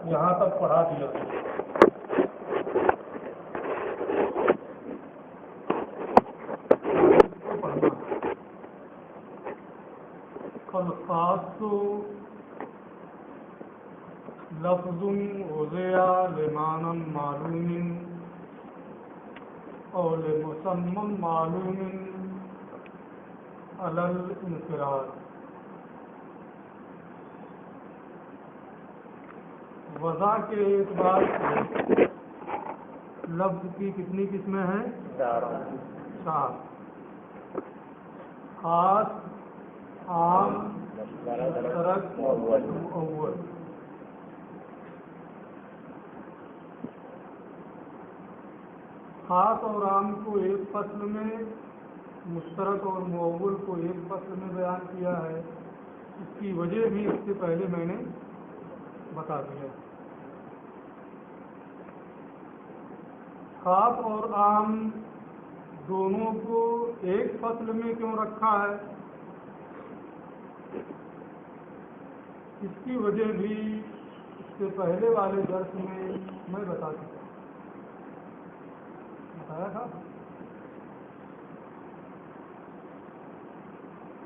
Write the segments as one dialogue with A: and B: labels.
A: یہاں تک پڑھا دیا. الخاص لفظ وضع لمعنى معلوم او لمسمى معلوم على الانفراد. وضع کے اعتبار سے لفظ کی کتنی قسمیں ہیں؟ 4. خاص، عام، مشترک، مؤول. خاص اور عام کو ایک فصل میں، مشترک اور مؤول کو ایک فصل میں بیان کیا ہے. اس کی وجہ بھی اس سے پہلے میں نے بتا دیا. خاص اور عام دونوں کو ایک فصل میں کیوں رکھا ہے، اس کی وجہ بھی اس سے پہلے والے درس میں بتایا تھا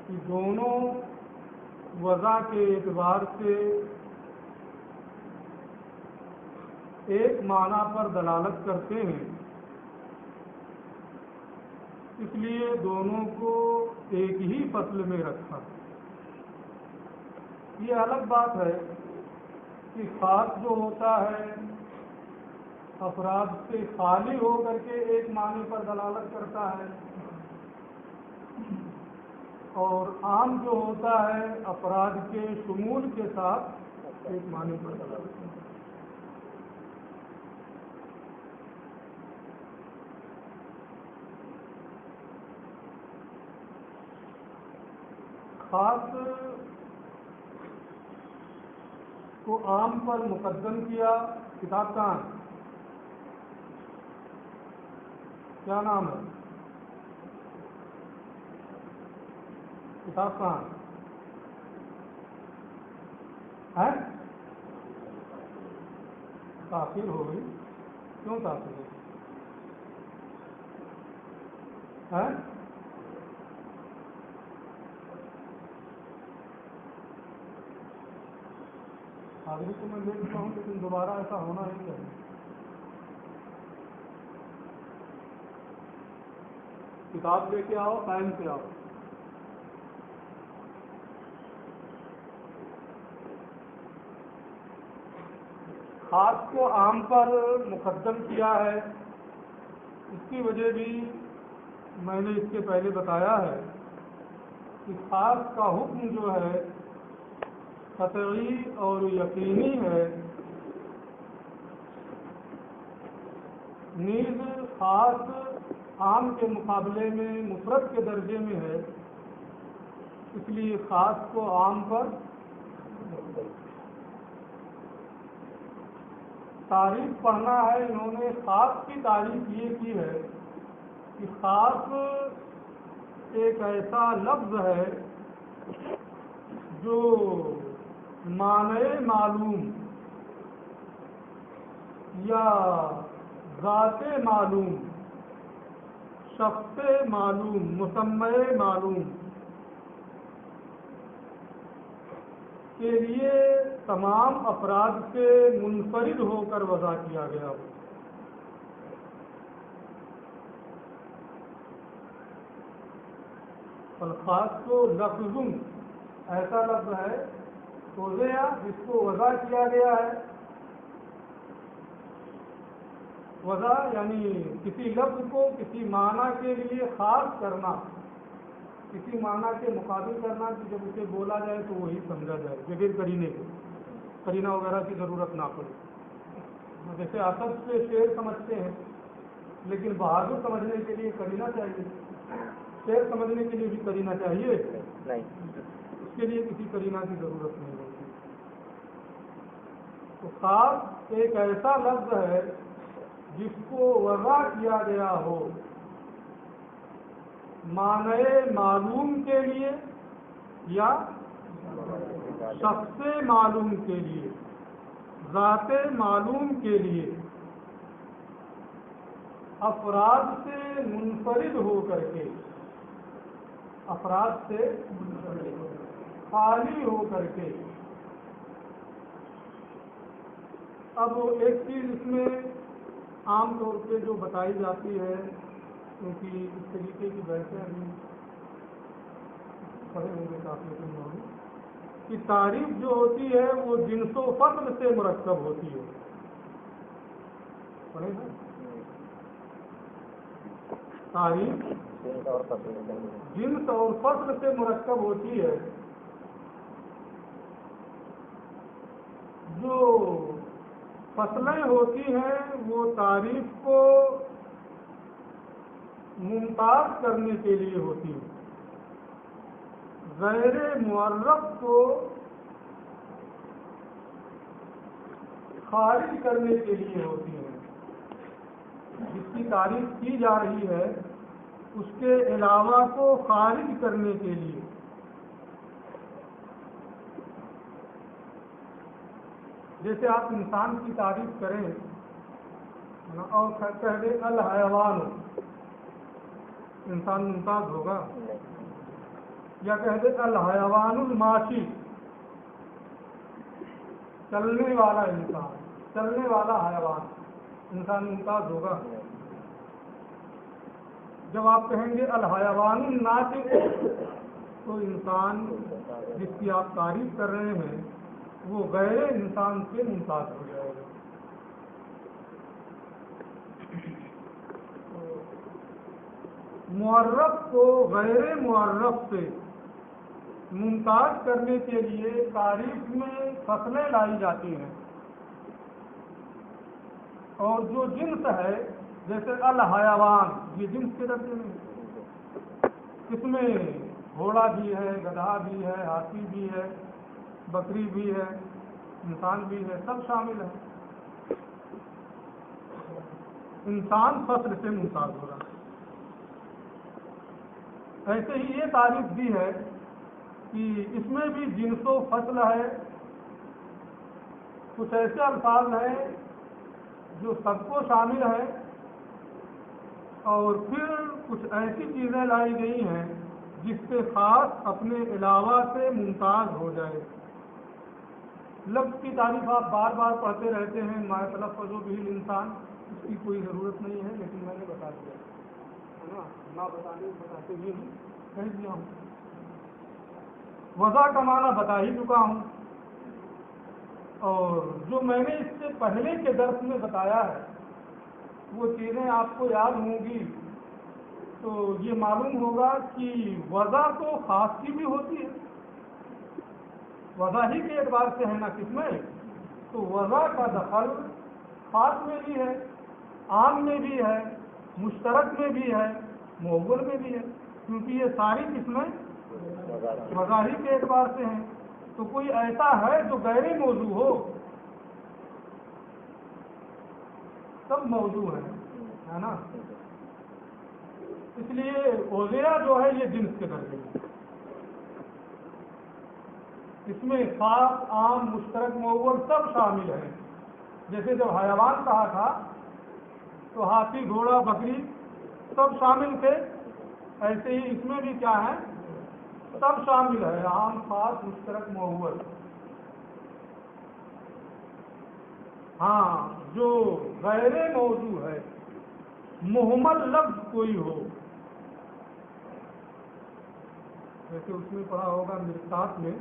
A: کہ دونوں وضع کے اعتبار سے ایک معنی پر دلالت کرتے ہیں، اس لیے دونوں کو ایک ہی فصل میں رکھا. یہ الگ بات ہے کہ خاص جو ہوتا ہے افراد سے خالی ہو کر کے ایک معنی پر دلالت کرتا ہے، اور عام جو ہوتا ہے افراد کے شمول کے ساتھ ایک معنی پر دلالت کرتا ہے. خاص کو عام پر مقدم کیا. کتاب کہاں ہے؟ کیا نام ہے کتاب؟ کہاں ہے؟ تاخیر ہو گئی. کیوں تاخیر ہو گئی؟ حاضری تو میں لے چکا ہوں، لیکن دوبارہ ایسا ہونا نہیں چاہیے. کتاب لے کے آؤ، ٹائم سے آؤ. خاص کو عام پر مقدم کیا ہے، اس کی وجہ بھی میں نے اس سے پہلے بتایا ہے کہ خاص کا حکم جو ہے قطعی اور یقینی ہے. نیز خاص عام کے مقابلے میں مفرد کے درجے میں ہے، اس لیے خاص کو عام پر تعریف پڑھنا ہے. انہوں نے خاص کی تعریف یہ کی ہے کہ خاص ایک ایسا لفظ ہے جو معنی معلوم یا ذات معلوم، شخص معلوم، مسمى معلوم کے لیے تمام افراد سے منفرد ہو کر وضع کیا گیا ہو. الخاص کو لفظ ایسا لفظ ہے توضیع جس کو وضع کیا گیا ہے. وضع یعنی کسی لفظ کو کسی معنی کے لیے خاص کرنا، کسی معنی کے مقابل کرنا کہ جب اسے بولا جائے تو وہی سمجھا جائے بغیر کرینے کے، کرینہ وغیرہ کی ضرورت نہ پڑے. جیسے اسد سے شیر سمجھتے ہیں، لیکن بہادر سمجھنے کے لیے کرینہ چاہیے. شیر سمجھنے کے لیے بھی کرینہ چاہیے نہیں، اس کے لیے کسی کرینہ کی ضرورت نہیں ہوتی. تو خاص ایک ایسا لفظ ہے جس کو وضع کیا گیا ہو معنی معلوم کے لیے یا شخص معلوم کے لیے. ذات معلوم کے لیے افراد سے منفرد ہو کر کے، افراد سے خالی ہو کر کے. اب ایک چیز اس میں عام طور پہ جو بتائی جاتی ہے، کیونکہ اس طریقے کی بحثیں ابھی پڑھے ہوں گے کافی دن میں، کہ تعریف جو ہوتی ہے وہ جنس و فصل سے مرکب ہوتی ہے. پڑھے نا؟ تعریف جنس اور فصل سے مرکب ہوتی ہے. جو فصلیں ہوتی ہیں وہ تعریف کو ممتاز کرنے کے لیے ہوتی ہیں، غیر معرف کو خارج کرنے کے لیے ہوتی ہیں. جس کی تعریف کی جا رہی ہے اس کے علاوہ کو خارج کرنے کے لیے. جیسے آپ انسان کی تعریف کریں اور کہہ دیں الحیوان، انسان ممتاز ہوگا؟ یا کہہ دیں الحیوان الماشی، چلنے والا انسان، چلنے والا حیوان، انسان ممتاز ہوگا؟ جب آپ کہیں گے الحیوان الناطق تو انسان جس کی آپ تعریف کر رہے ہیں وہ غیر انسان سے ممتاز ہو جائے گا. معرف کو غیر معرف سے ممتاز کرنے کے لیے تعریف میں فصلیں لائی جاتی ہیں، اور جو جنس ہے جیسے الحیوان، یہ جنس کے درجے میں، اس میں گھوڑا بھی ہے، گدھا بھی ہے، ہاتھی بھی ہے، بکری بھی ہے، انسان بھی ہے، سب شامل ہیں. انسان فصل سے ممتاز ہو رہا ہے. ایسے ہی یہ تعریف بھی ہے کہ اس میں بھی جنس و فصل ہے. کچھ ایسے الفاظ ہیں جو سب کو شامل ہے، اور پھر کچھ ایسی چیزیں لائی گئی ہیں جس سے خاص اپنے علاوہ سے ممتاز ہو جائے. لفظ کی تعریف آپ بار بار پڑھتے رہتے ہیں، ما تلفظ به الانسان، اس کی کوئی ضرورت نہیں ہے، لیکن میں نے بتا دیا ہے نا، نہ بتاتے ہوئے بھی کہہ دیا ہوں. وضع کا معنی بتا ہی چکا ہوں، اور جو میں نے اس سے پہلے کے درس میں بتایا ہے وہ چیزیں آپ کو یاد ہوں گی تو یہ معلوم ہوگا کہ وضع تو خاص کی بھی ہوتی ہے. وضع ہی کے اعتبار سے ہے نا، کس میں؟ تو وضع کا دخل خاص میں بھی ہے، عام میں بھی ہے، مشترک میں بھی ہے، معول میں بھی ہے، کیونکہ یہ ساری قسمیں وضع ہی کے اعتبار سے ہیں. تو کوئی ایسا ہے جو غیر موضوع ہو؟ سب موضوع ہے نا. اس لیے اوزیہ جو ہے یہ جنس کے درجے میں، اس میں خاص، عام، مشترک، معول سب شامل ہیں. جیسے جب حیوان کہا تھا تو ہاتھی، گھوڑا، بکری سب شامل تھے، ایسے ہی اس میں بھی کیا ہے؟ سب شامل ہے، عام، خاص، مشترک، معول. ہاں، جو غیر موضوع ہے، مہمل لفظ کوئی ہو، جیسے اس میں پڑھا ہوگا مرقات میں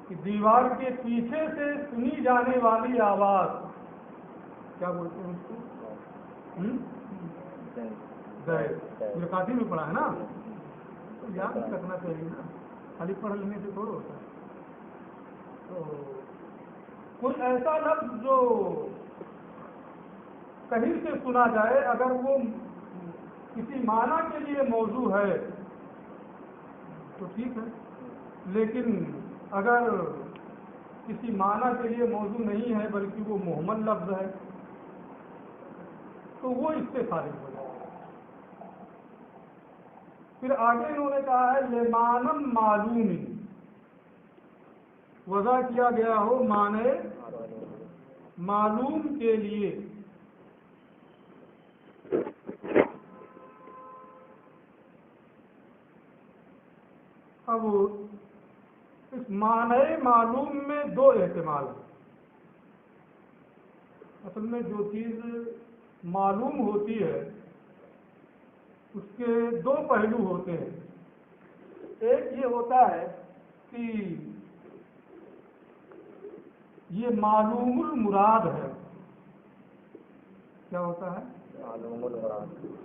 A: کہ دیوار کے پیچھے سے سنی جانے والی آواز، کیا بولتے ہیں اس کو؟ مرقاتی میں پڑھا ہے نا، تو یاد رکھنا چاہیے نا، خالی پڑھ لینے سے تھوڑا ہوتا ہے. تو کوئی ایسا لفظ جو کہیں سے سنا جائے، اگر وہ کسی معنی کے لیے موضوع ہے تو ٹھیک ہے، لیکن اگر کسی معنی کے لیے موضوع نہیں ہے بلکہ وہ مہمل لفظ ہے تو وہ اس سے خارج ہو جائے گا. پھر آگے انہوں نے کہا ہے لمانم معلوم، وضع کیا گیا ہو معنی معلوم کے لیے. اب اس معنی معلوم میں دو احتمال ہیں. اصل میں جو چیز معلوم ہوتی ہے اس کے دو پہلو ہوتے ہیں. ایک یہ ہوتا ہے کہ یہ معلوم المراد ہے. کیا ہوتا ہے؟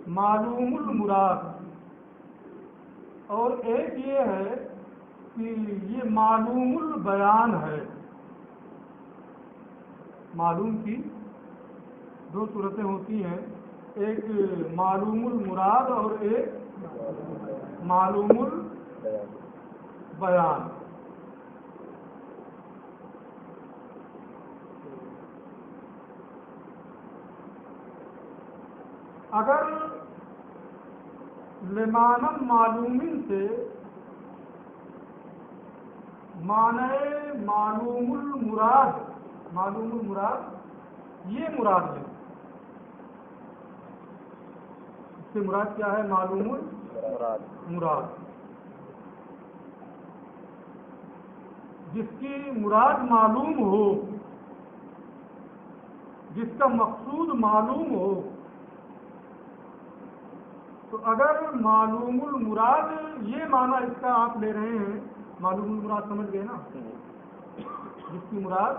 A: معلوم المراد. اور ایک یہ ہے کہ یہ معلوم البیان ہے. معلوم کی دو صورتیں ہوتی ہیں، ایک معلوم المراد اور ایک معلوم البیان. اگر لمانم معلوم سے معنی معلوم المراد یہ مراد ہے. اس سے مراد کیا ہے؟ معلوم المراد، جس کی مراد معلوم ہو، جس کا مقصود معلوم ہو. تو اگر معلوم المراد یہ معنی اس کا آپ لے رہے ہیں، معلوم المراد سمجھ گئے نا، جس کی مراد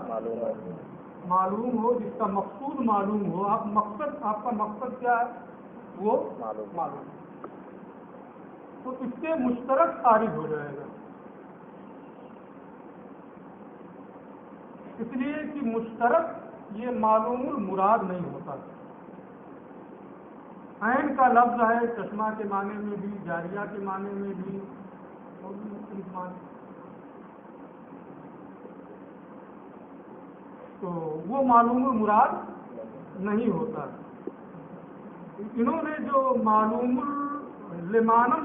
A: معلوم ہو، جس کا مقصود معلوم ہو. آپ کا مقصد کیا ہے؟ وہ معلوم. تو اس سے مشترک خارج ہو جائے گا. اس لیے کہ مشترک یہ معلوم المراد نہیں ہوتا. عین کا لفظ ہے چشمہ کے معنی میں بھی، جاریہ کے معنی میں بھی، اور بھی مختلف معنی. تو وہ معلوم المراد نہیں ہوتا. انہوں نے جو لمانم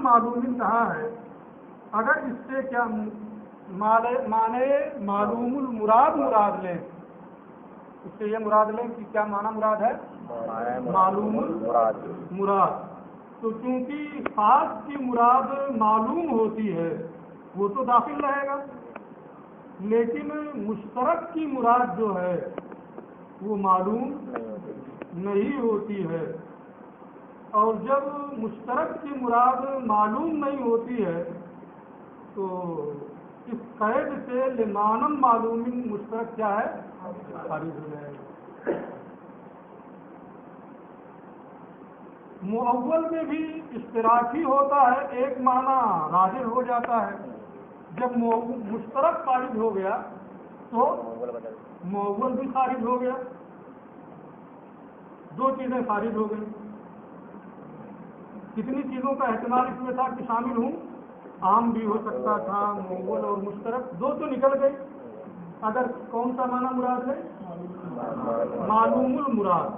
A: معلوم کہا ہے، اگر اس سے کیا معنی معلوم مراد لیں، اس سے یہ مراد لیں کہ کیا معنی مراد ہے؟ معلوم مراد. تو چونکہ خاص کی مراد معلوم ہوتی ہے وہ تو داخل رہے گا، لیکن مشترک کی مراد جو ہے وہ معلوم نہیں ہوتی ہے. اور جب مشترک کی مراد معلوم نہیں ہوتی ہے تو اس قید سے لمانم معلوم مشترک کیا ہے؟ خارج ہو جائے گا. مؤول میں بھی اشتراکی ہوتا ہے، ایک معنی راجح ہو جاتا ہے. جب مشترک خارج ہو گیا تو مؤول بھی خارج ہو گیا. دو چیزیں خارج ہو گئی. کتنی چیزوں کا احتمال اس میں تھا کہ شامل ہوں؟ عام بھی ہو سکتا تھا، مؤول اور مشترک، دو تو نکل گئی. اگر کون سا معنی مراد ہے؟ معلوم المراد.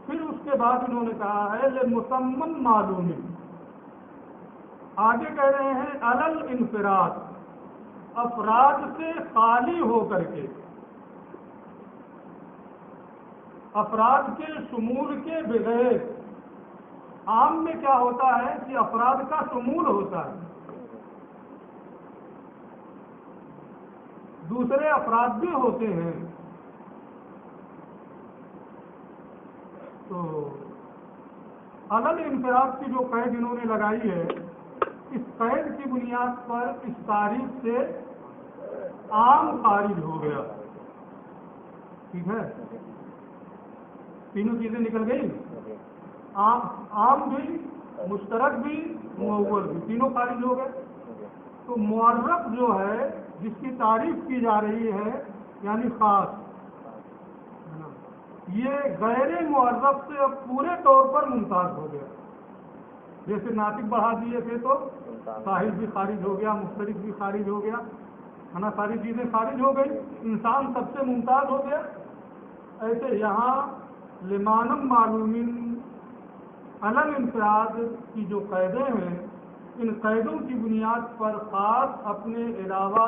A: پھر اس کے بعد انہوں نے کہا ہے لمسمى معلوم. آگے کہہ رہے ہیں علل انفراد، افراد سے خالی ہو کر کے، افراد کے شمول کے بغیر. عام میں کیا ہوتا ہے کہ افراد کا شمول ہوتا ہے، دوسرے افراد بھی ہوتے ہیں. تو علل انفراد کی جو قید انہوں نے لگائی ہے، اس قید کی بنیاد پر اس تاریخ سے عام خارج ہو گیا. ٹھیک ہے، تینوں چیزیں نکل گئی. عام بھی، مشترک بھی، مؤول بھی، تینوں خارج ہو گئے. تو معرف جو ہے جس کی تعریف کی جا رہی ہے یعنی خاص، یہ غیر معرف سے اب پورے طور پر ممتاز ہو گیا. جیسے ناطق بڑھا دیے تھے تو صاحب بھی خارج ہو گیا، مشترک بھی خارج ہو گیا، ہے نا، ساری چیزیں خارج ہو گئی، انسان سب سے ممتاز ہو گیا. ایسے یہاں لمانم معلومین علل انفراد کی جو قیدیں ہیں، ان قیدوں کی بنیاد پر خاص اپنے علاوہ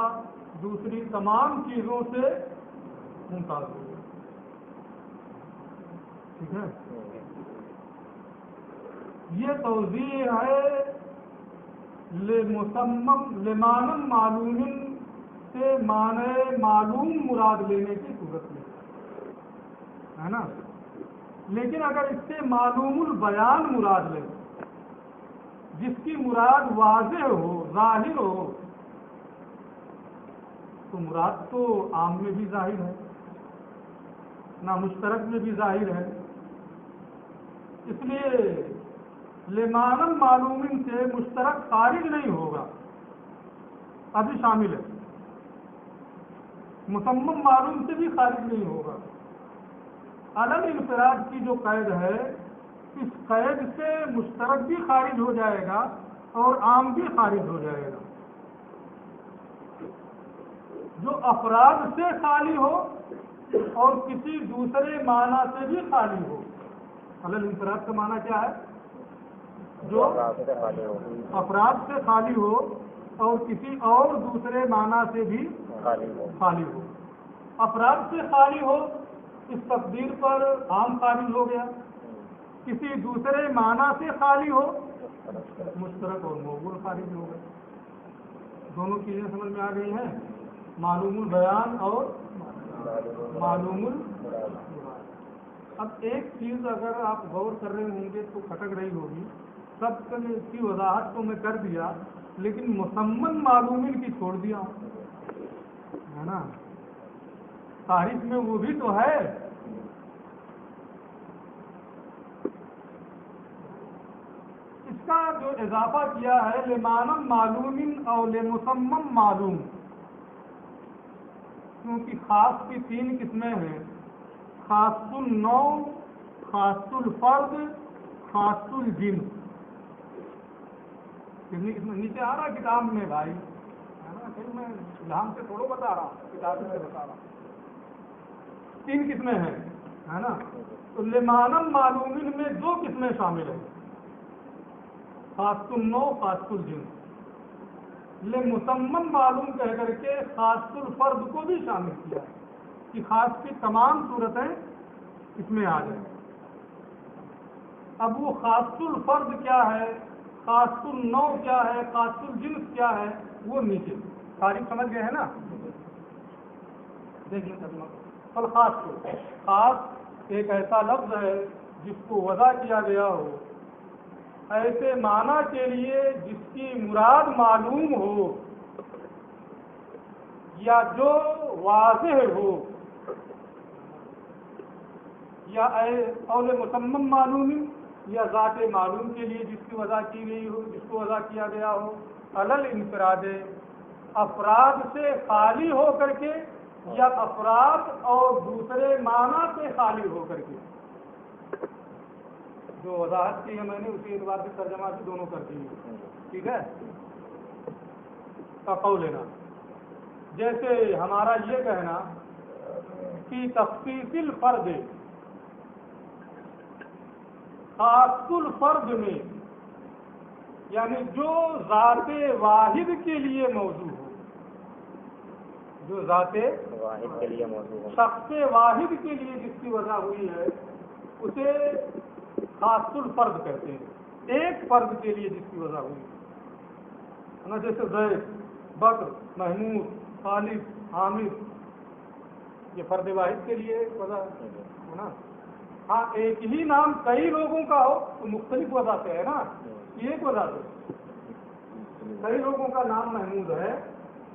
A: دوسری تمام چیزوں سے ممتاز ہوگا. ٹھیک ہے. یہ توضیح ہے لمانم معلوم سے معنی معلوم مراد لینے کی صورت میں ہے نا. لیکن اگر اس سے معلوم البیان مراد لے جس کی مراد واضح ہو ظاہر ہو تو مراد تو عام میں بھی ظاہر ہے نہ مشترک میں بھی ظاہر ہے. اس لیے لمانم معلوم سے مشترک خارج نہیں ہوگا ابھی شامل ہے. مسمم معلوم سے بھی خارج نہیں ہوگا. علل انفراد کی جو قید ہے اس قید سے مشترک بھی خارج ہو جائے گا اور عام بھی خارج ہو جائے گا. جو افراد سے خالی ہو اور کسی دوسرے معنی سے بھی خالی ہو. علل انفراد کا معنی کیا ہے؟ جو افراد سے خالی ہو اور کسی اور دوسرے معنی سے بھی خالی ہو. افراد سے خالی ہو اس تقدیر پر عام خارج ہو گیا. کسی دوسرے معنی سے خالی ہو مشترک اور موضوع خارج ہو گئے. دونوں چیزیں سمجھ میں آ گئی ہیں، معلوم البیان اور معلوم المراد. اب ایک چیز اگر آپ غور کر رہے ہوں گے تو کھٹک رہی ہوگی. سب اس کی وضاحت تو میں کر دیا لیکن مسمن معلومین کی چھوڑ دیا ہے نا. تاریخ میں وہ بھی تو ہے. اس کا جو اضافہ کیا ہے لمانم معلوم اور لمسمم معلوم، کیونکہ خاص کی 3 قسمیں ہیں، خاص النوع، خاص الفرد، خاص الجنس. نیچے آ رہا کتاب میں بھائی ہے نا، پھر میں دھیان سے تھوڑا بتا رہا ہوں، کتاب سے بتا رہا ہوں. 3 قسمیں ہیں ہے نا. تو لمانم معلومین میں 2 قسمیں شامل ہیں، خاص النوع، خاص الجنس. لمسمم معلوم کہہ کر کے خاص الفرد کو بھی شامل کیا ہے کہ خاص کی تمام صورتیں اس میں آ جائیں. اب وہ خاص الفرد کیا ہے، خاص النوع کیا ہے، خاص الجنس کیا ہے، وہ نیچے تاریخ سمجھ گئے ہیں نا. دیکھ لیں ترجمہ. خاص ایک ایسا لفظ ہے جس کو وضع کیا گیا ہو ایسے معنی کے لیے جس کی مراد معلوم ہو یا جو واضح ہو، یا اول مسمم معلوم یا ذات معلوم کے لیے جس کی وضع کی گئی ہو، جس کو وضع کیا گیا ہو. علل انفراد افراد سے خالی ہو کر کے یا افراد اور دوسرے معنی سے خالی ہو کر کے. جو وضاحت کی ہے میں نے اسی اعتبار سے ترجمہ سے دونوں کر دی. ٹھیک ہے. کا قول لینا جیسے ہمارا یہ کہنا کہ تخصیص الفرد، خاص الفرد میں یعنی جو ذات واحد کے لیے موضوع ہو، جو ذات واحد کے لیے موضوع ہو، شخص واحد کے لیے جس کی وضع ہوئی ہے اسے خاص الفرد کہتے ہیں. ایک فرد کے لیے جس کی وضع ہوئی ہے نا، جیسے زید، بکر، محمود، خالد، عامر، یہ فرد واحد کے لیے وضع ہے نا. ہاں ایک ہی نام کئی لوگوں کا ہو تو مختلف وضع سے ہے نا. ایک وضع سے کئی لوگوں کا نام محمود ہے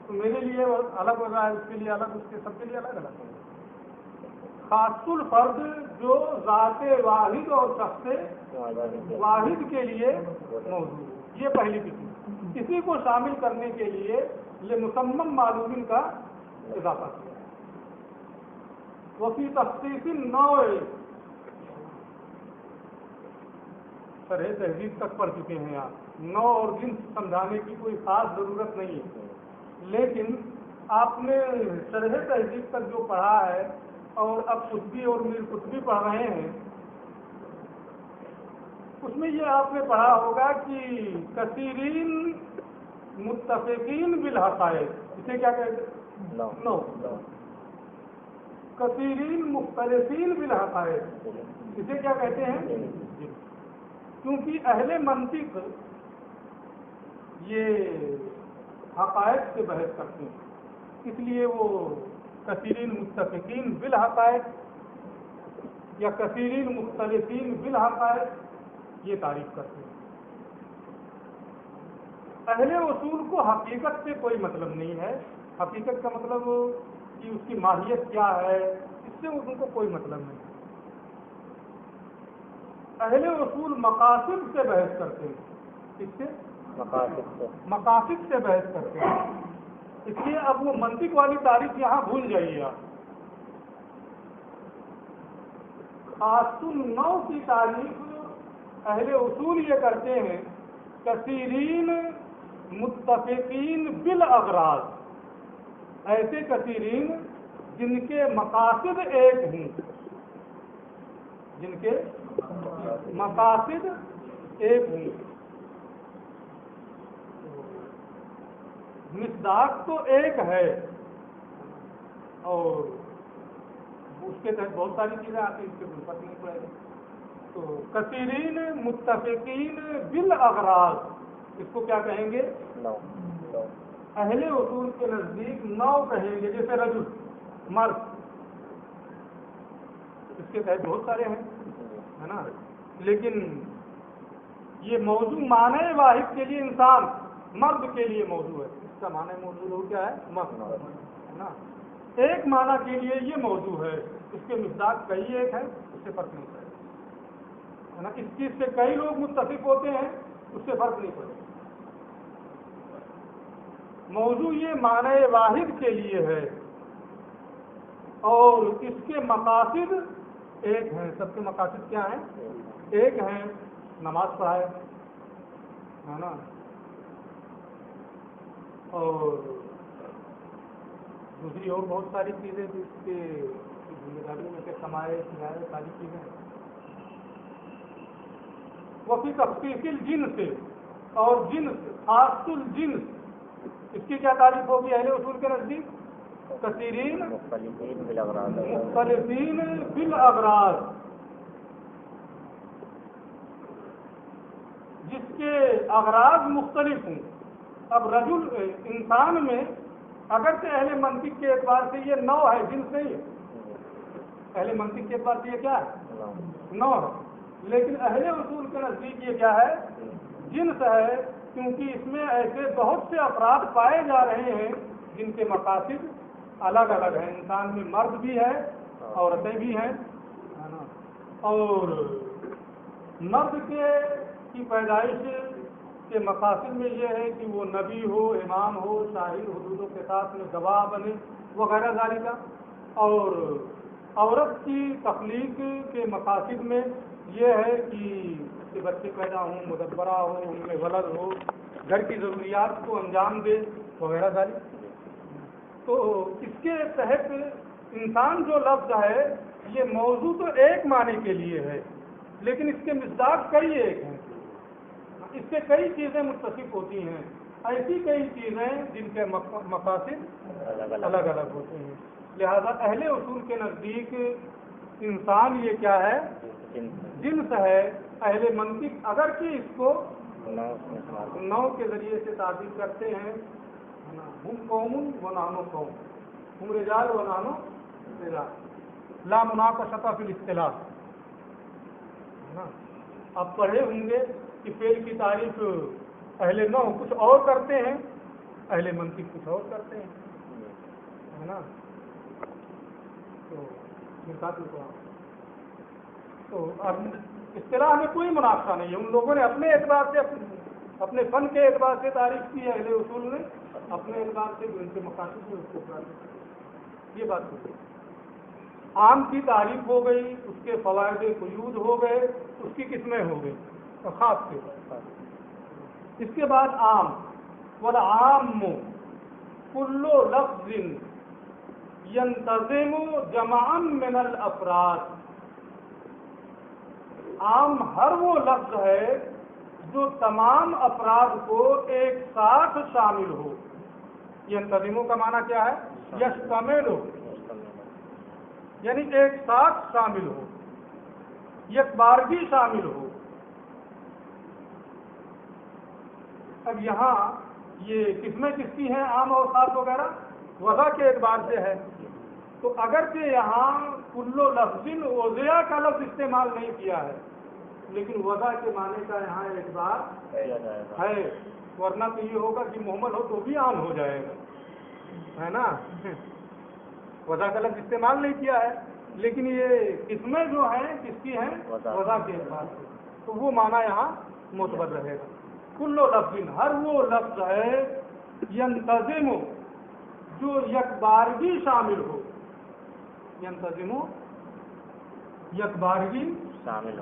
A: تو میرے لیے الگ وضع ہے، اس کے لیے الگ، اس کے سب کے لیے الگ الگ ہے. خاص الفرد جو ذات واحد اور شخص واحد کے لیے موضوع، یہ پہلی قسم. کسی کو شامل کرنے کے لیے لمسمم معلومین کا اضافہ کیا. وفی تخصیص النوع، شرح تہذیب تک پڑھ چکے ہیں آپ، نوع اور جنس سمجھانے کی کوئی خاص ضرورت نہیں ہے. لیکن آپ نے شرح تہذیب تک جو پڑھا ہے اور اب قطبی اور میر قطبی پڑھ رہے ہیں، اس میں یہ آپ نے پڑھا ہوگا کہ کثیرین متفقین بالحقائق، اسے کیا کہتے ہیں؟ نو. کثیرین مختلفین بالحقائق اسے کیا کہتے ہیں؟ کیونکہ اہل منطق یہ حقائق سے بحث کرتے ہیں، اس لیے وہ کثیرین متفقین بالحقائق یا کثیرین مختلفین بالحقائق یہ تعریف کرتے ہیں. اہل اصول کو حقیقت سے کوئی مطلب نہیں ہے. حقیقت کا مطلب کہ اس کی ماہیت کیا ہے، اس سے ان کو کوئی مطلب نہیں. اہل اصول مقاصد سے بحث کرتے ہیں. اس سے مقاصد سے بحث کرتے ہیں. اس لیے اب وہ منطق والی تعریف یہاں بھول جائیے آپ. خاص النوع کی تعریف اہل اصول یہ کرتے ہیں کثیرین متفقین بالاغراض، ایسے کثیرین جن کے مقاصد ایک ہوں، جن کے مقاصد ایک ہوں. مصداق تو ایک ہے اور اس کے تحت بہت ساری چیزیں آتی ہیں، اس کے فرق نہیں پڑے گا. تو کثیرین متفقین بالاغراض اس کو کیا کہیں گے؟ اہل اصول کے نزدیک نو کہیں گے. جیسے رجل مرد، اس کے تحت بہت سارے ہیں، ہے نا. لیکن یہ موضوع معنی واحد کے لیے انسان مرد کے لیے موضوع ہے. اس کا معنی موضوع کیا ہے؟ مرد، ہے نا. ایک معنی کے لیے یہ موضوع ہے، اس کے مصداق کئی ایک ہیں، اس سے فرق نہیں پڑے گا، ہے نا. اس چیز سے کئی لوگ متفق ہوتے ہیں، اس سے فرق نہیں پڑے گا. موضوع یہ معنی واحد کے لیے ہے اور اس کے مقاصد ایک ہیں. سب کے مقاصد کیا ہیں؟ ایک ہیں. نماز پڑھائے، ہے نا، اور دوسری اور بہت ساری چیزیں جس کے ذمہ داری میں سے کمائے کھلائے ساری چیزیں. وفی تخصیص الجنس سے اور جنس خاص الجنس اس کی کیا تعریف ہوگی اہل اصول کے نزدیک؟ کثیرین مختلفین بالاغراض، جس کے اغراض مختلف ہوں. اب رجل انسان میں اگرچہ اہل منطق کے اعتبار سے یہ نو ہے، جنس نہیں ہے. اہل منطق کے اعتبار سے یہ کیا ہے؟ نو ہے. لیکن اہل اصول کے نزدیک یہ کیا ہے؟ جنس ہے، کیونکہ اس میں ایسے بہت سے افراد پائے جا رہے ہیں جن کے مقاصد الگ الگ ہیں. انسان میں مرد بھی ہے، عورتیں بھی ہیں، ہے نا. اور مرد کی پیدائش کے مقاصد میں یہ ہے کہ وہ نبی ہو، امام ہو، شاہد حدودوں کے ساتھ میں گواہ بنے وغیرہ ذالک. اور عورت کی تخلیق کے مقاصد میں یہ ہے کہ اس کے بچے پیدا ہوں، مدبرہ ہو، ان میں ولد ہو، گھر کی ضروریات کو انجام دے وغیرہ ذالک. تو اس کے تحت انسان جو لفظ ہے یہ موضوع تو ایک معنی کے لیے ہے، لیکن اس کے مصداق کئی ایک ہیں. اس سے کئی چیزیں متفق ہوتی ہیں، ایسی کئی چیزیں جن کے مقاصد الگ الگ ہوتے ہیں. لہذا اہل اصول کے نزدیک انسان یہ کیا ہے؟ جنس ہے. اہل منطق اگرچہ اس کو نو کے ذریعے سے تعبیر کرتے ہیں، ہم قوم و نحن قوم، ہم رجال و نحن رجال، لا مناقشۃ فی الاصطلاح. آپ پڑھے ہوں گے کہ فعل کی تعریف اہل نو کچھ اور کرتے ہیں، اہل منطق کچھ اور کرتے ہیں، ہے نا. تو اب اصطلاح میں کوئی مناقشہ نہیں ہے. ان لوگوں نے اپنے اعتبار سے، اپنے فن کے اعتبار سے تعریف کی ہے، اہل اصول نے اپنے اعتبار سے ان کے مقاصد سے اس کو تعریف. یہ بات ہوئی. عام کی تعریف ہو گئی، اس کے فوائد قیود ہو گئے، اس کی قسمیں ہو گئی اور خاص کے بعد. اس کے بعد عام. والعام کل لفظ ینتظم جمعا من الافراد. عام ہر وہ لفظ ہے جو تمام افراد کو ایک ساتھ شامل ہو. ینتظموں کا معنی کیا ہے؟ یشتمل ہو یعنی ایک ساتھ شامل ہو، یک بارگی شامل ہو۔ اب یہاں یہ قسمیں کس کی ہیں؟ عام اور خاص وغیرہ وضع کے اعتبار سے ہے، تو اگرچہ یہاں کل لفظ وضع کا لفظ استعمال نہیں کیا ہے، لیکن وضع کے معنی کا یہاں اعتبار ہے، ورنہ تو یہ ہوگا کہ محمل ہو تو بھی عام ہو جائے گا، ہے نا؟ وضع کا لفظ استعمال نہیں کیا ہے، لیکن یہ قسمیں جو ہیں کس کی ہیں؟ وضع کے اعتبار سے، تو وہ معنی یہاں معتبر رہے گا۔ کل لفظ ہر وہ لفظ ہے ینتظم جو یکبارگی شامل ہو، ینتظم یکبارگی شامل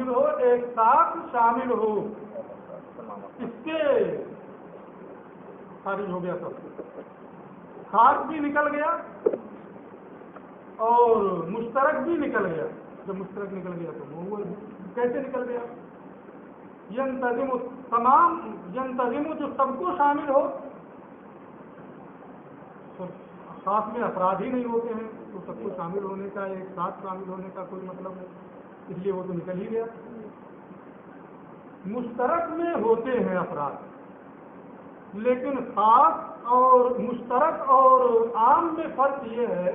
A: ہو، ایک ساتھ شامل ہو، اس کے خارج ہو گیا سب، خاص بھی نکل گیا اور مشترک بھی نکل گیا۔ جب مشترک نکل گیا تو وہ کیسے نکل گیا؟ ینتظم تمام، ینتظم جو سب کو شامل ہو، خاص میں افراد ہی نہیں ہوتے ہیں تو سب کو شامل ہونے کا، ایک ساتھ شامل ہونے کا کوئی مطلب نہیں، اس لیے وہ تو نکل ہی گیا۔ مشترک میں ہوتے ہیں افراد، لیکن خاص اور مشترک اور عام میں فرق یہ ہے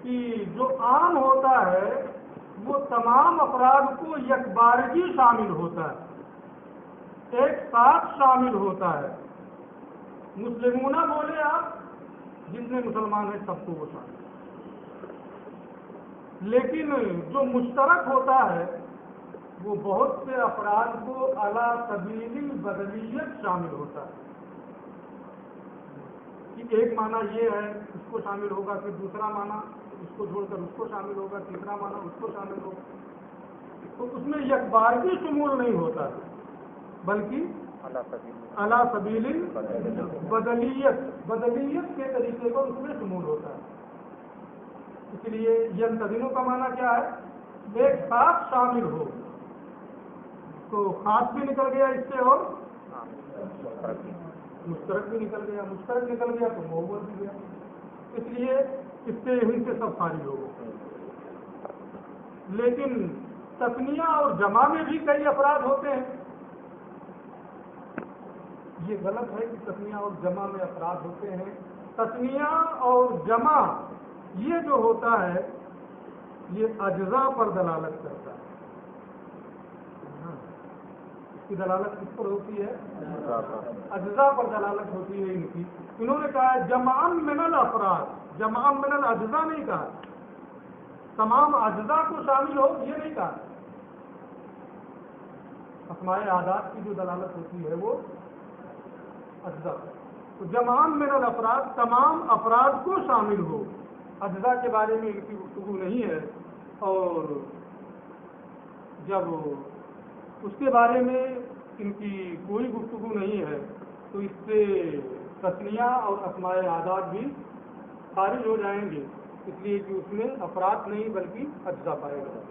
A: کہ جو عام ہوتا ہے وہ تمام افراد کو یکبارگی شامل ہوتا ہے، ایک ساتھ شامل ہوتا ہے۔ مسلمون بولے آپ، جتنے مسلمان ہیں سب کو وہ شامل ہے، لیکن جو مشترک ہوتا ہے وہ بہت سے افراد کو علی سبیل البدلیت شامل ہوتا ہے، کہ ایک معنی یہ ہے اس کو شامل ہوگا، پھر دوسرا معنی اس کو چھوڑ کر اس کو شامل ہوگا، تیسرا معنی اس کو شامل ہوگا، تو اس میں یکبارگی شمول نہیں ہوتا بلکہ علی سبیل بدلیت، بدلیت کے طریقے پر اس میں شمول ہوتا ہے۔ اس لیے ینتظم کا معنی کیا ہے؟ ایک ساتھ شامل ہو، تو خاص بھی نکل گیا اس سے اور مشترک بھی نکل گیا، مشترک نکل گیا تو محول بھی گیا، اس لیے اس سے ہی سے سب خارج ہو گئے۔ لیکن تثنیہ اور جمع میں بھی کئی افراد ہوتے ہیں، یہ غلط ہے کہ تثنیہ اور جمع میں افراد ہوتے ہیں۔ تثنیہ اور جمع یہ جو ہوتا ہے یہ اجزاء پر دلالت کرتا ہے، اس کی دلالت کس پر ہوتی ہے؟ اجزاء پر دلالت ہوتی ہے ان کی۔ انہوں نے کہا جمع من الافراد، جمع من الاجزاء نہیں کہا، تمام اجزاء کو شامل ہو یہ نہیں کہا۔ اسماء اعداد کی جو دلالت ہوتی ہے وہ اجزاء، تو جمع من الافراد تمام افراد کو شامل ہو، اجزاء کے بارے میں ان کی گفتگو نہیں ہے، اور جب اس کے بارے میں ان کی کوئی گفتگو نہیں ہے تو اس سے تثنیہ اور اسماء اعداد بھی خارج ہو جائیں گے، اس لیے کہ اس میں افراد نہیں بلکہ اجزاء پائے گا۔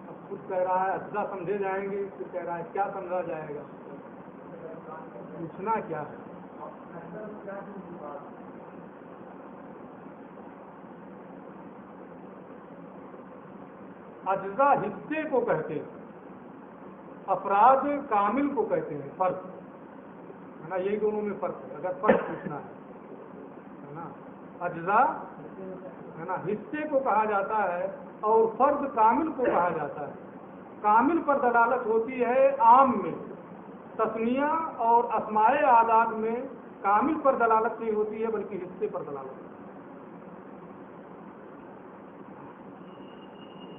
A: اب خود کہہ رہا ہے اجزاء سمجھے جائیں گے، پھر کہہ رہا ہے کیا سمجھا جائے گا، پوچھنا کیا ہے؟ اجزاء حصے کو کہتے ہیں، افراد کامل کو کہتے ہیں، فرق ہے نا، یہی دونوں میں فرق ہے اگر فرق پوچھنا ہے نا۔ اجزاء ہے نا حصے کو کہا جاتا ہے اور فرد کامل کو کہا جاتا ہے۔ کامل پر دلالت ہوتی ہے عام میں، تثنیہ اور اسماء اعداد میں کامل پر دلالت نہیں ہوتی ہے بلکہ حصے پر دلالت ہوتی ہے۔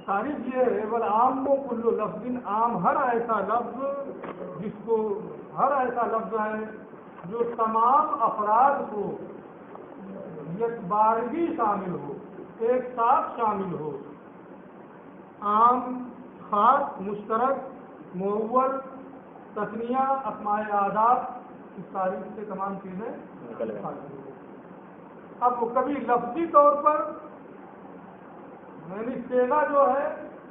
A: تعریف یہ ہے والعام و کل لفظ، عام ہر ایسا لفظ جس کو، ہر ایسا لفظ ہے جو تمام افراد کو یکبارگی شامل ہو، ایک ساتھ شامل ہو، عام، خاص، مشترک، مؤول، تثنیہ، اسماء اعداد، اس تعریف سے تمام چیزیں نکل۔ اب وہ کبھی لفظی طور پر یعنی صیغہ جو ہے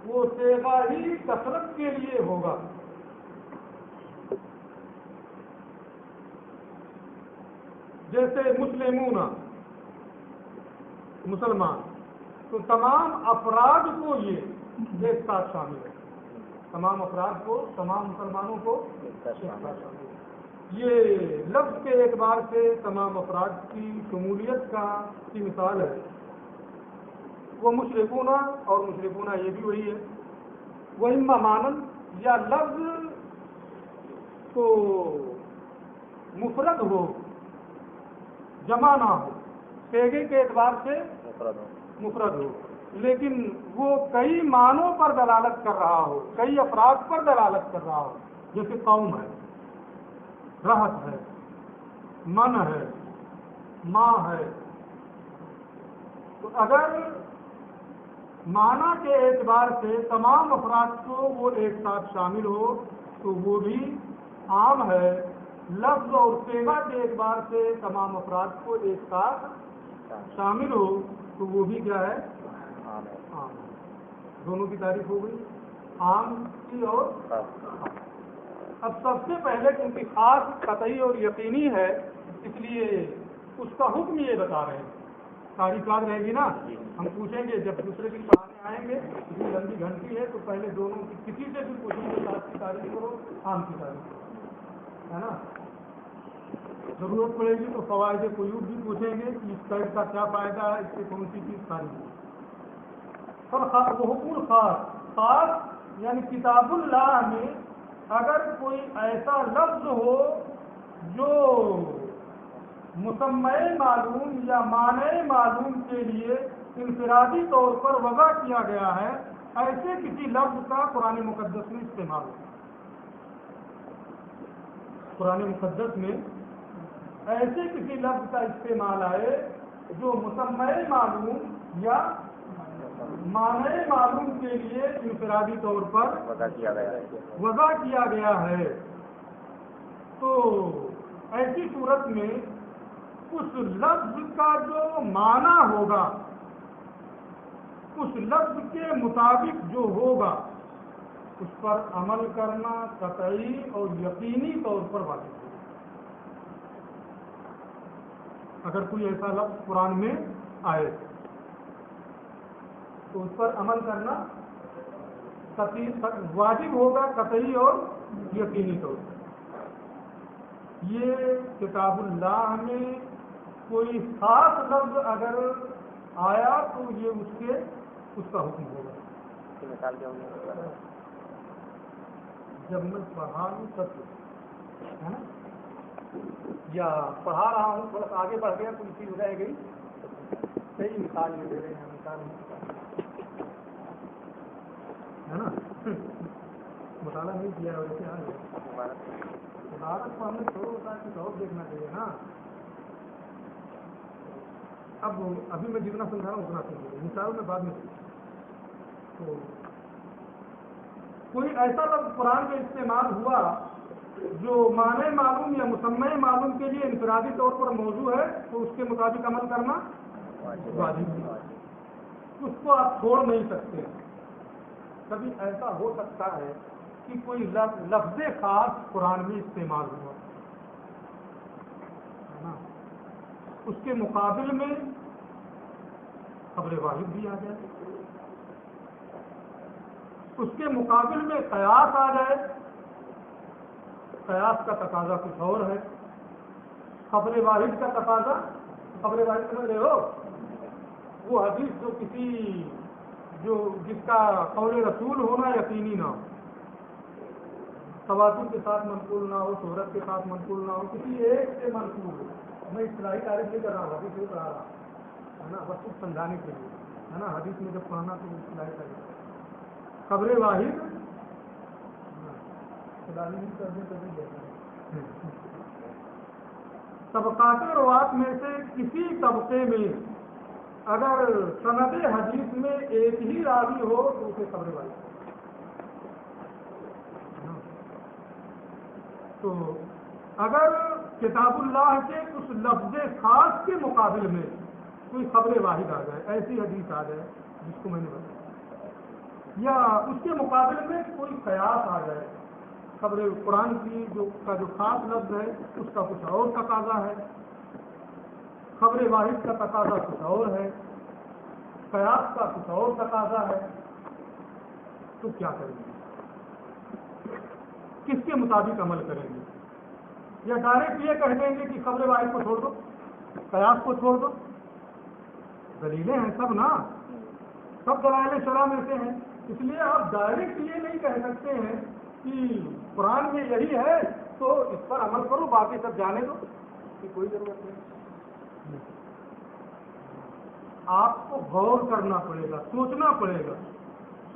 A: وہ صیغہ ہی کثرت کے لیے ہوگا. جیسے مسلمون مسلمان، تو تمام افراد کو یہ ایک ساتھ شامل ہے. تمام افراد کو، تمام مسلمانوں کو ایک ساتھ شامل ہے. یہ لفظ کے اعتبار سے تمام افراد کی شمولیت کی مثال ہے. وہ مشرکون، اور مشرکون یہ بھی وہی ہے. وہ اما مانند یا لفظ تو مفرد ہو، جمع نہ ہو، صیغے کے اعتبار سے مفرد ہو، لیکن وہ کئی معنوں پر دلالت کر رہا ہو، کئی افراد پر دلالت کر رہا ہو. جیسے قوم ہے، رہت ہے، من ہے، ماں ہے. تو اگر معنی کے اعتبار سے تمام افراد کو وہ ایک ساتھ شامل ہو تو وہ بھی عام ہے. لفظ اور صیغہ کے اعتبار سے تمام افراد کو ایک ساتھ شامل ہو تو وہ بھی کیا ہے؟ عام ہے. دونوں کی تعریف ہو گئی، عام کی اور خاص. اب سب سے پہلے کیونکہ خاص قطعی اور یقینی ہے، اس لیے اس کا حکم یہ بتا رہے ہیں. تاریخ یاد رہے گی نا، ہم پوچھیں گے جب دوسرے دن پڑھانے آئیں گے. اتنی لمبی گھنٹی ہے تو پہلے دونوں کی کسی سے بھی پوچھیں گے، خاص کی تعریف کرو، عام کی تعریف کرو، ہے نا. ضرورت پڑے گی تو فوائد قیود بھی پوچھیں گے کہ اس قید کا کیا فائدہ ہے، اس سے کون سی چیز تعریف ہے. پر وہ حکم خاص یعنی کتاب اللہ میں اگر کوئی ایسا لفظ ہو جو مسمع معلوم یا معنی معلوم کے لیے انفرادی طور پر وضع کیا گیا ہے، ایسے کسی لفظ کا قرآن مقدس میں استعمال ہو. قرآن مقدس میں ایسے کسی لفظ کا استعمال آئے جو مسمع معلوم یا معنی معلوم کے لیے انفرادی طور پر وضع کیا گیا ہے، تو ایسی صورت میں اس لفظ کا جو معنی ہوگا، اس لفظ کے مطابق جو ہوگا، اس پر عمل کرنا قطعی اور یقینی طور پر واجب ہے. اگر کوئی ایسا لفظ قرآن میں آئے تو اس پر عمل کرنا واجب ہوگا، قطعی اور یقینی طور پر. یہ کتاب اللہ میں کوئی خاص لفظ اگر آیا تو یہ اس کا حکم ہوگا.
B: مثال کیا ہوگی؟
A: جب میں پڑھا ہوں تب ہے نا، یا پڑھا رہا ہوں تھوڑا سا آگے بڑھ گیا تو چیز ہو جائے گئی. صحیح مثال یہ دے رہے ہیں، مثال ہے نا. مطالعہ نہیں کیا ویسے آ گیا عبارت کو ہم نے چھوڑ ہوتا ہے کہ اور دیکھنا چاہیے نا. اب ابھی میں جتنا سمجھا رہا ہوں اتنا سمجھے، مثال میں بعد میں. تو کوئی ایسا لفظ قرآن میں استعمال ہوا جو معنی معلوم یا مسمع معلوم کے لیے انفرادی طور پر موضوع ہے تو اس کے مطابق عمل کرنا واجب ہے. اس کو آپ چھوڑ نہیں سکتے. کبھی ایسا ہو سکتا ہے کہ کوئی لفظ خاص قرآن میں استعمال ہوا، اس کے مقابل میں خبر واحد بھی آ جائے، اس کے مقابل میں قیاس آ جائے. قیاس کا تقاضا کچھ اور ہے، خبر واحد کا تقاضا. خبر واحد سمجھ رہے ہو؟ وہ حدیث جو جس کا قول رسول ہونا یقینی نہ ہو، تواتر کے ساتھ منقول نہ ہو، شہرت کے ساتھ منقول نہ ہو، کسی ایک سے منقول ہو. میں اصطلاحی تعریف نہیں کر رہا ہوں، حدیث نہیں پڑھا رہا ہے نا، بس کچھ سمجھانے کے لیے ہے نا. حدیث میں جب پڑھنا تو اصطلاحی تعریف خبر واحد طبقات روات میں سے کسی طبقے میں اگر سند حدیث میں ایک ہی راوی ہو تو اسے خبر واحد. تو اگر کتاب اللہ کے اس لفظ خاص کے مقابل میں کوئی خبر واحد آ جائے، ایسی حدیث آ جائے جس کو میں نے بتایا، یا اس کے مقابلے میں کوئی قیاس آ جائے، خبر قرآن کی کا جو خاص لفظ ہے اس کا کچھ اور تقاضا ہے، خبر واحد کا تقاضا کچھ اور ہے، قیاس کا کچھ اور تقاضا ہے، تو کیا کریں گے؟ کس کے مطابق عمل کریں گے؟ یا ڈائریکٹ یہ کہہ دیں گے کہ خبر واحد کو چھوڑ دو، قیاس کو چھوڑ دو؟ دلیلیں ہیں سب نا، سب دلائل شرع میں سے ہیں، اس لیے آپ ڈائریکٹ یہ نہیں کہہ سکتے ہیں کہ قرآن میں یہی ہے تو اس پر عمل کرو، باقی سب جانے دو، کہ کوئی ضرورت نہیں۔ آپ کو غور کرنا پڑے گا، سوچنا پڑے گا،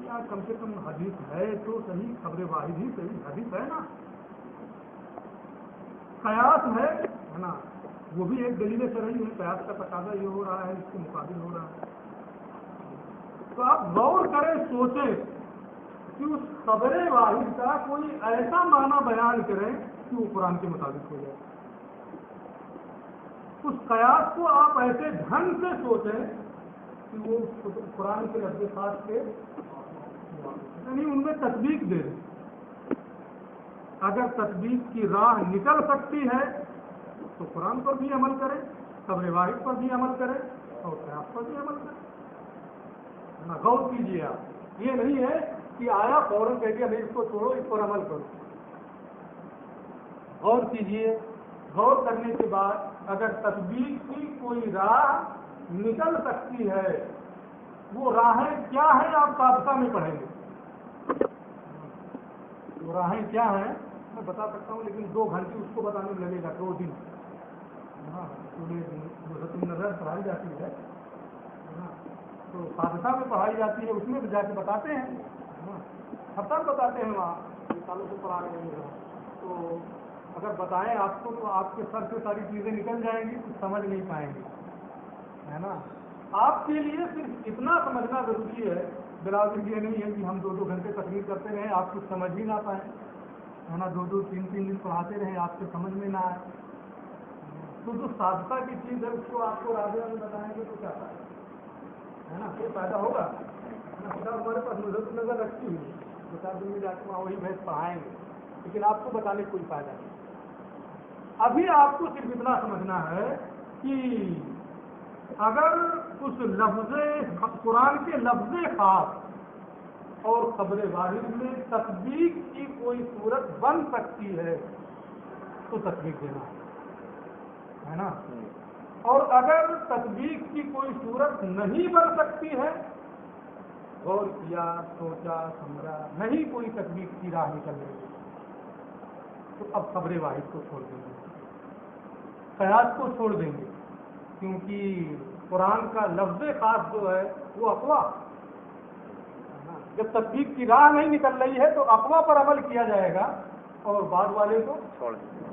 A: یار کم سے کم حدیث ہے تو صحیح، خبر واحد ہی صحیح، حدیث ہے نا، قیاس ہے نا، وہ بھی ایک دلیل شرعی ہے، قیاس کا تقاضا یہ ہو رہا ہے، اس کے مقابل ہو رہا ہے، تو آپ غور کریں، سوچیں کہ اس خبر واحد کا کوئی ایسا معنی بیان کریں کہ وہ قرآن کے مطابق ہو جائے، اس قیاس کو آپ ایسے ڈھنگ سے سوچیں کہ وہ قرآن کے لفظ خاص کے یعنی ان میں تطبیق دے دیں۔ اگر تطبیق کی راہ نکل سکتی ہے تو قرآن پر بھی عمل کریں، خبر واحد پر بھی عمل کریں اور قیاس پر بھی عمل کریں۔ غور کیجیے، آپ یہ نہیں ہے کہ آیا فوراً کہہ دیا نہیں اس کو چھوڑو، اس پر عمل کرو۔ غور کیجیے، غور کرنے کے بعد اگر تطبیق کی کوئی راہ نکل سکتی ہے، وہ راہیں کیا ہیں آپ سابقہ میں پڑھیں گے، وہ راہیں کیا ہیں میں بتا سکتا ہوں، لیکن 2 گھنٹے اس کو بتانے میں لگے گا، 2 دن۔ نظر پڑھائی جاتی ہے تو حادثہ میں پڑھائی جاتی ہے، اس میں جا کے بتاتے ہیں، ہر سال بتاتے ہیں، وہاں سالوں سے پڑھا رہے ہیں، تو اگر بتائیں آپ کو تو آپ کے سر سے ساری چیزیں نکل جائیں گی، تو سمجھ نہیں پائیں گے، ہے نا۔ آپ کے لیے صرف اتنا سمجھنا ضروری ہے، بلازم یہ نہیں ہے کہ ہم 2 گھنٹے تقریر کرتے رہیں، آپ کچھ سمجھ ہی نہ پائیں، ہے نا، 2 3 دن پڑھاتے رہیں، آپ سے سمجھ میں نہ آئے، تو جو سابقہ کی چیز ہے اس کو آپ کو رابطہ میں بتائیں گے تو کیا فائدہ ہے نا، کوئی فائدہ ہوگا؟ ہمارے پاس نظر رکھتی ہوئی 2-4 دن میں جا کے وہاں وہی بحث پڑھائیں گے، لیکن آپ کو بتانے کوئی فائدہ نہیں۔ ابھی آپ کو صرف اتنا سمجھنا ہے کہ اگر اس لفظ قرآن کے لفظ خاص اور خبر واحد میں تطبیق کی کوئی صورت بن سکتی ہے تو تطبیق دینا ہے نا، اور اگر تطبیق کی کوئی صورت نہیں بن سکتی ہے، غور کیا، سوچا، سمجھا، نہیں کوئی تطبیق کی راہ نکل رہی، تو اب خبر واحد کو چھوڑ دیں گے، قیاس کو چھوڑ دیں گے، کیونکہ قرآن کا لفظ خاص جو ہے وہ اقوا، جب تطبیق کی راہ نہیں نکل رہی ہے تو اقوا پر عمل کیا جائے گا اور بعد والے کو چھوڑ دیں گے۔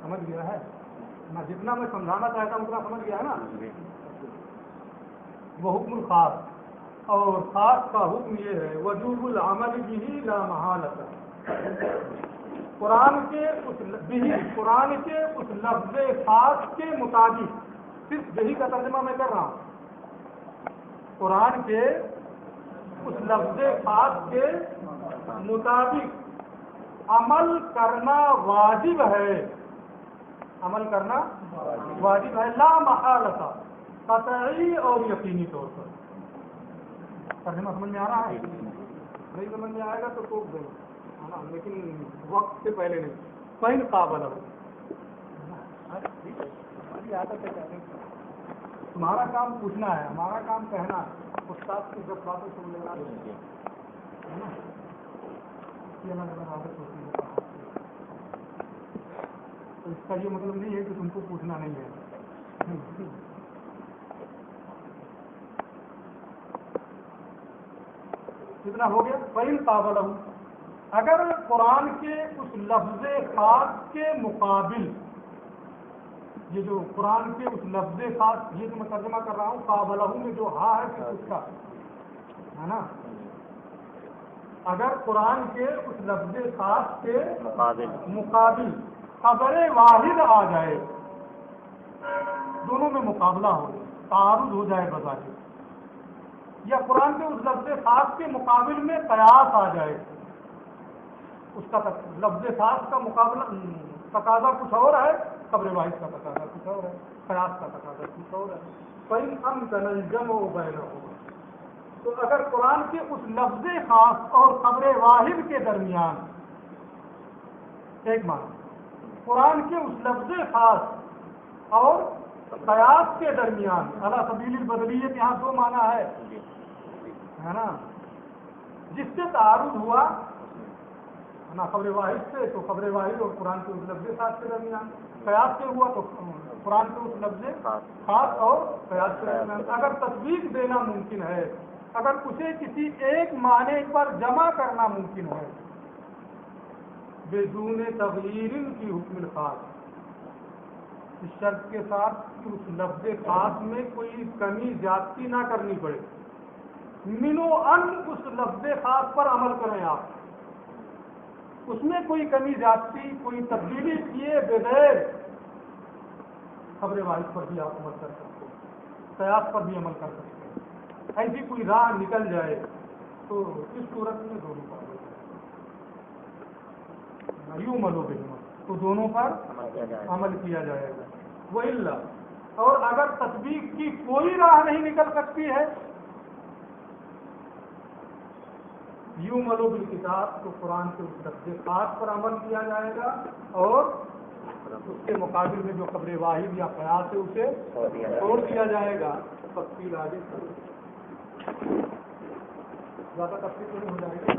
A: سمجھ گیا ہے نا، جتنا میں سمجھانا چاہتا ہوں اتنا سمجھ گیا ہے نا۔ وہ حکم الخاص، اور خاص کا حکم یہ ہے وجوب العمل به لا محالۃ، قرآن کے اس لفظ خاص کے مطابق، صرف یہی کا ترجمہ میں کر رہا ہوں، قرآن کے اس لفظ خاص کے مطابق عمل کرنا واجب ہے، عمل کرنا واجب ہے، لا محالۃ، قطعی اور یقینی طور پر۔ ترجمہ سمجھ میں آ رہا ہے؟ نہیں سمجھ میں آئے گا تو ٹوک دیں، ہے نا، لیکن وقت سے پہلے نہیں، فَإِنْ قَابَلَهُ، تمہارا کام پوچھنا ہے، ہمارا کام کہنا ہے، استاد کی جب باتیں سن لینا ہے نا، یہ الگ عادت ہوتی ہے، تو اس کا یہ مطلب نہیں ہے کہ تم کو پوچھنا نہیں ہے۔ کتنا ہو گیا؟ فَإِنْ قَابَلَهُ، اگر قرآن کے اس لفظ خاص کے مقابل، یہ جو قرآن کے اس لفظ خاص، یہ جو میں ترجمہ کر رہا ہوں، قابلہ میں جو ہا ہے اس کا ہے نا، اگر قرآن کے اس لفظ خاص کے مقابل خبر واحد آ جائے، دونوں میں مقابلہ ہو، تعارض ہو جائے بظاہر، یا قرآن کے اس لفظ خاص کے مقابل میں قیاس آ جائے، اس کا لفظ خاص کا مقابلہ تقاضا کچھ اور ہے، قبر واحد کا تقاضا کچھ اور ہے، قیاس کا تقاضا کچھ اور ہے. فَإِنْ أَمْكَنَ الْجَمْعُ بَيْنَهُمَا، تو اگر قرآن کے اس لفظ خاص اور قبر واحد کے درمیان، ایک معنی قرآن کے اس لفظ خاص اور قیاس کے درمیان، علی سبیل البدلیت یہاں دو معنی ہے نا، جس سے تعارض ہوا نا خبر واحد سے، تو خبر واحد اور قرآن کے اس لفظ خاص کے درمیان، قیاس سے ہوا تو قرآن کے اس لفظ خاص اور قیاس کے درمیان. اگر تطبیق دینا ممکن ہے، اگر اسے کسی ایک معنی پر جمع کرنا ممکن ہے بدون تغییر کی حکم الخاص، اس شرط کے ساتھ کہ اس لفظ خاص میں کوئی کمی زیادتی نہ کرنی پڑے، منو ان اس لفظ خاص پر عمل کریں آپ، اس میں کوئی کمی زیادتی کوئی تبدیلی کیے بغیر خبر واحد پر بھی آپ عمل کر سکتے ہیں، قیاس پر بھی عمل کر سکتے ہیں. ایسی کوئی راہ نکل جائے تو اس صورت میں دونوں پر یوں ملو بہما، تو دونوں پر عمل کیا جائے گا. وَإِلَّا، اور اگر تطبیق کی کوئی راہ نہیں نکل سکتی ہے، یوں ملو بالکتاب، تو قرآن کے اس لفظ خاص پر عمل کیا جائے گا اور اس کے مقابل میں جو خبر واحد یا قیاس ہے اسے چھوڑ دیا جائے گا. تفصیل آگے زیادہ تفصیل نہیں ہو جائے گی.